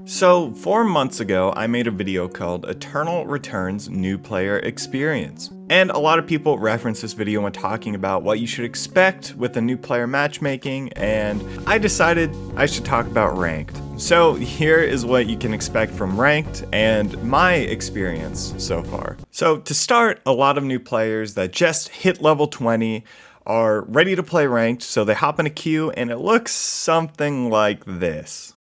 So, 4 months ago, I made a video called Eternal Returns New Player Experience. And a lot of people reference this video when talking about what you should expect with the new player matchmaking, and I decided I should talk about Ranked. So here is what you can expect from Ranked and my experience so far. So to start, a lot of new players that just hit level 20 are ready to play Ranked, so they hop in a queue and it looks something like this.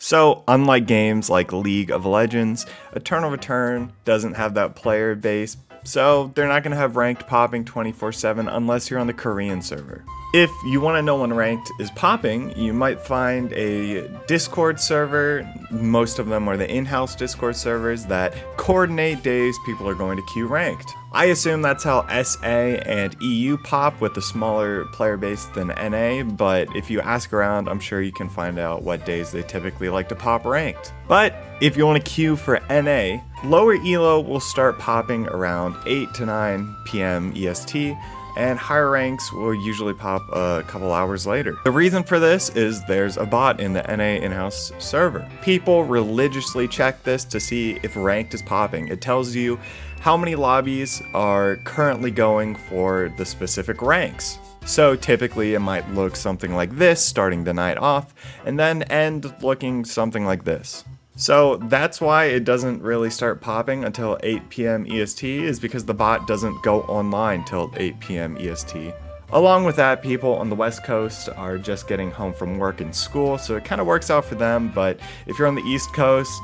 So, unlike games like League of Legends, Eternal Return doesn't have that player base, so they're not going to have Ranked popping 24/7 unless you're on the Korean server. If you want to know when Ranked is popping, you might find a Discord server. Most of them are the in-house Discord servers that coordinate days people are going to queue Ranked. I assume that's how SA and EU pop with a smaller player base than NA, but if you ask around, I'm sure you can find out what days they typically like to pop Ranked. But if you want to queue for NA, lower Elo will start popping around 8 to 9 p.m. EST, and higher ranks will usually pop a couple hours later. The reason for this is there's a bot in the NA in-house server. People religiously check this to see if Ranked is popping. It tells you how many lobbies are currently going for the specific ranks. So typically it might look something like this starting the night off, and then end looking something like this. So that's why it doesn't really start popping until 8 p.m. EST, is because the bot doesn't go online till 8 p.m. EST. Along with that, people on the West Coast are just getting home from work and school, so it kind of works out for them, but if you're on the East Coast,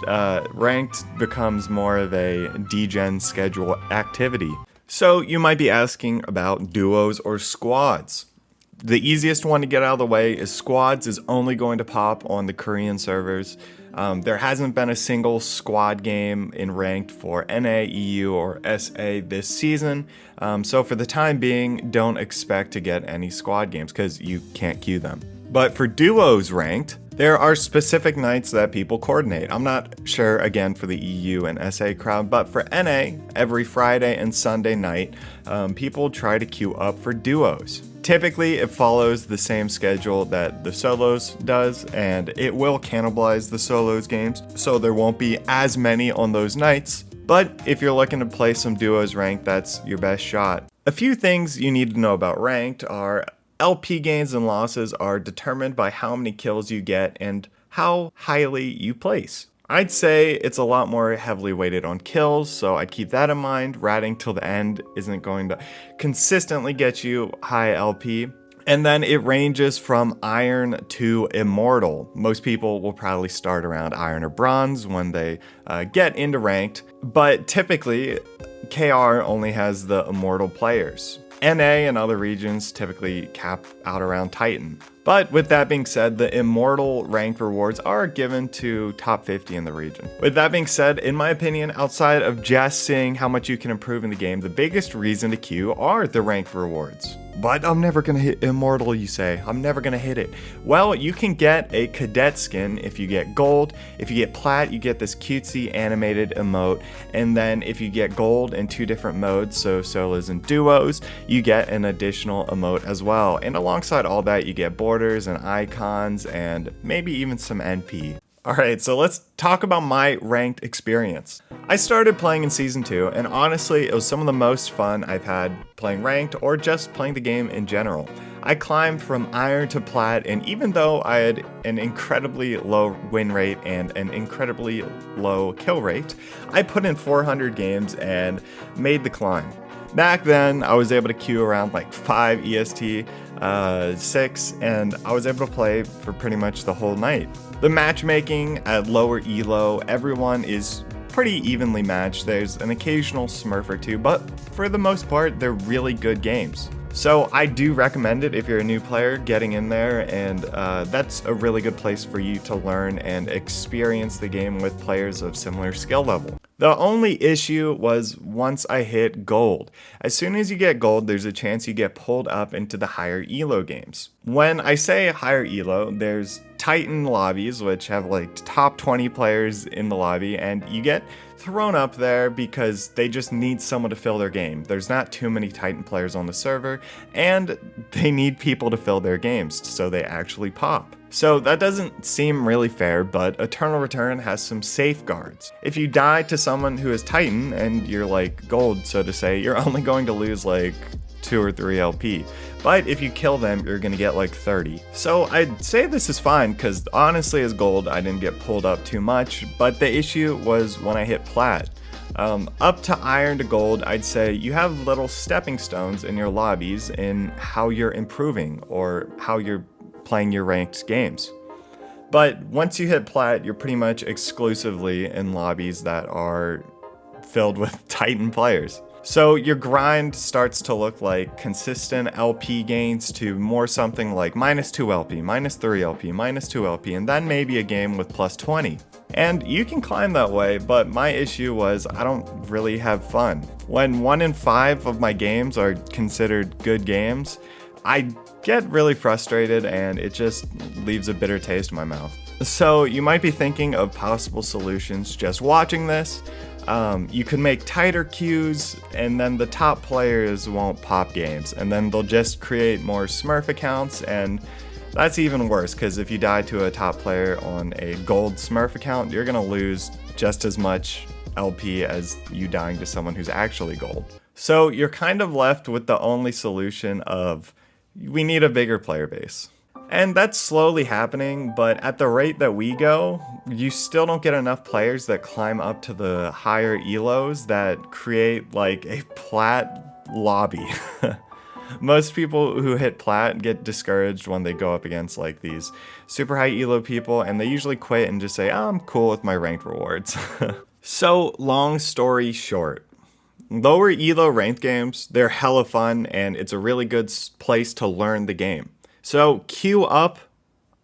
Ranked becomes more of a degen schedule activity. So you might be asking about duos or squads. The easiest one to get out of the way is squads is only going to pop on the Korean servers. There hasn't been a single squad game in Ranked for NA, EU, or SA this season, so for the time being, don't expect to get any squad games because you can't queue them. But for duos Ranked, there are specific nights that people coordinate. I'm not sure, again, for the EU and SA crowd, but for NA, every Friday and Sunday night, people try to queue up for duos. Typically, it follows the same schedule that the solos does, and it will cannibalize the solos games, so there won't be as many on those nights. But if you're looking to play some duos Ranked, that's your best shot. A few things you need to know about Ranked are LP gains and losses are determined by how many kills you get and how highly you place. I'd say it's a lot more heavily weighted on kills, so I'd keep that in mind. Ratting till the end isn't going to consistently get you high LP. And then it ranges from Iron to Immortal. Most people will probably start around Iron or Bronze when they get into Ranked, but typically KR only has the Immortal players. NA and other regions typically cap out around Titan. But with that being said, the Immortal ranked rewards are given to top 50 in the region. With that being said, in my opinion, outside of just seeing how much you can improve in the game, the biggest reason to queue are the ranked rewards. But I'm never gonna hit Immortal, you say. I'm never gonna hit it. Well, you can get a cadet skin if you get gold. If you get plat, you get this cutesy animated emote. And then if you get gold in 2 different modes, so solos and duos, you get an additional emote as well. And alongside all that, you get borders and icons and maybe even some NP. Alright, so let's talk about my Ranked experience. I started playing in Season 2, and honestly, it was some of the most fun I've had playing Ranked or just playing the game in general. I climbed from Iron to Plat, and even though I had an incredibly low win rate and an incredibly low kill rate, I put in 400 games and made the climb. Back then, I was able to queue around like 5 EST, 6, and I was able to play for pretty much the whole night. The matchmaking at lower Elo, everyone is pretty evenly matched. There's an occasional smurf or two, but for the most part, they're really good games. So I do recommend it if you're a new player getting in there, and that's a really good place for you to learn and experience the game with players of similar skill level. The only issue was once I hit gold. As soon as you get gold, there's a chance you get pulled up into the higher Elo games. When I say higher Elo, there's Titan lobbies, which have like top 20 players in the lobby, and you get thrown up there because they just need someone to fill their game. There's not too many Titan players on the server, and they need people to fill their games, so they actually pop. So that doesn't seem really fair, but Eternal Return has some safeguards. If you die to someone who is Titan and you're like gold, so to say, you're only going to lose like 2 or 3 LP. But if you kill them, you're gonna get like 30. So I'd say this is fine, because honestly as gold, I didn't get pulled up too much, but the issue was when I hit plat. Up to iron to gold, I'd say you have little stepping stones in your lobbies in how you're improving or how you're playing your ranked games. But once you hit plat, you're pretty much exclusively in lobbies that are filled with Titan players. So your grind starts to look like consistent LP gains to more something like -2 LP, -3 LP, -2 LP, and then maybe a game with +20. And you can climb that way, but my issue was I don't really have fun. When 1 in 5 of my games are considered good games, I get really frustrated and it just leaves a bitter taste in my mouth. So you might be thinking of possible solutions just watching this. You can make tighter queues, and then the top players won't pop games, and then they'll just create more Smurf accounts, and that's even worse, because if you die to a top player on a gold Smurf account, you're gonna lose just as much LP as you dying to someone who's actually gold. So you're kind of left with the only solution of, we need a bigger player base. And that's slowly happening, but at the rate that we go, you still don't get enough players that climb up to the higher elos that create like a plat lobby. Most people who hit plat get discouraged when they go up against like these super high elo people, and they usually quit and just say, oh, I'm cool with my ranked rewards. So long story short, lower elo ranked games, they're hella fun, and it's a really good place to learn the game. So queue up,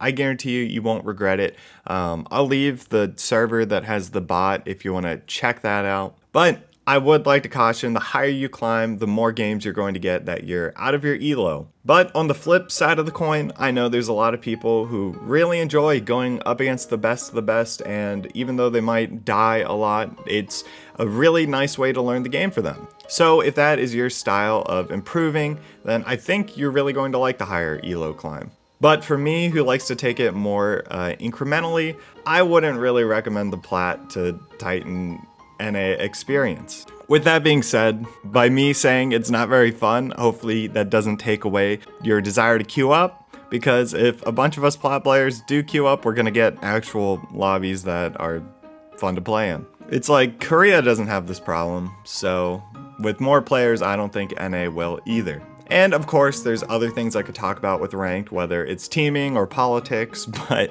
I guarantee you won't regret it. I'll leave the server that has the bot if you want to check that out. But I would like to caution, the higher you climb, the more games you're going to get that you're out of your elo. But on the flip side of the coin, I know there's a lot of people who really enjoy going up against the best of the best, and even though they might die a lot, it's a really nice way to learn the game for them. So if that is your style of improving, then I think you're really going to like the higher elo climb. But for me, who likes to take it more incrementally, I wouldn't really recommend the plat to Titan NA experience. With that being said, by me saying it's not very fun, hopefully that doesn't take away your desire to queue up, because if a bunch of us plat players do queue up, we're gonna get actual lobbies that are fun to play in. It's like Korea doesn't have this problem, so with more players, I don't think NA will either. And of course, there's other things I could talk about with ranked, whether it's teaming or politics, but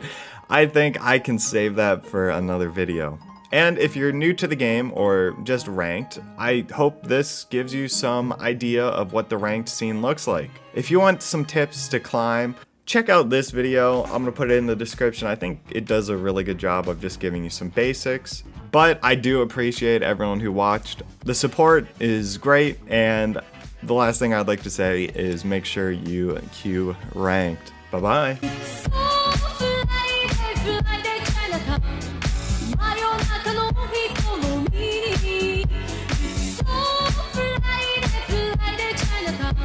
I think I can save that for another video. And if you're new to the game or just ranked, I hope this gives you some idea of what the ranked scene looks like. If you want some tips to climb, check out this video. I'm gonna put it in the description. I think it does a really good job of just giving you some basics. But I do appreciate everyone who watched. The support is great, and the last thing I'd like to say is make sure you queue ranked. Bye-bye. Chinatown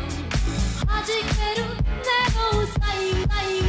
弾けるネオンサインライン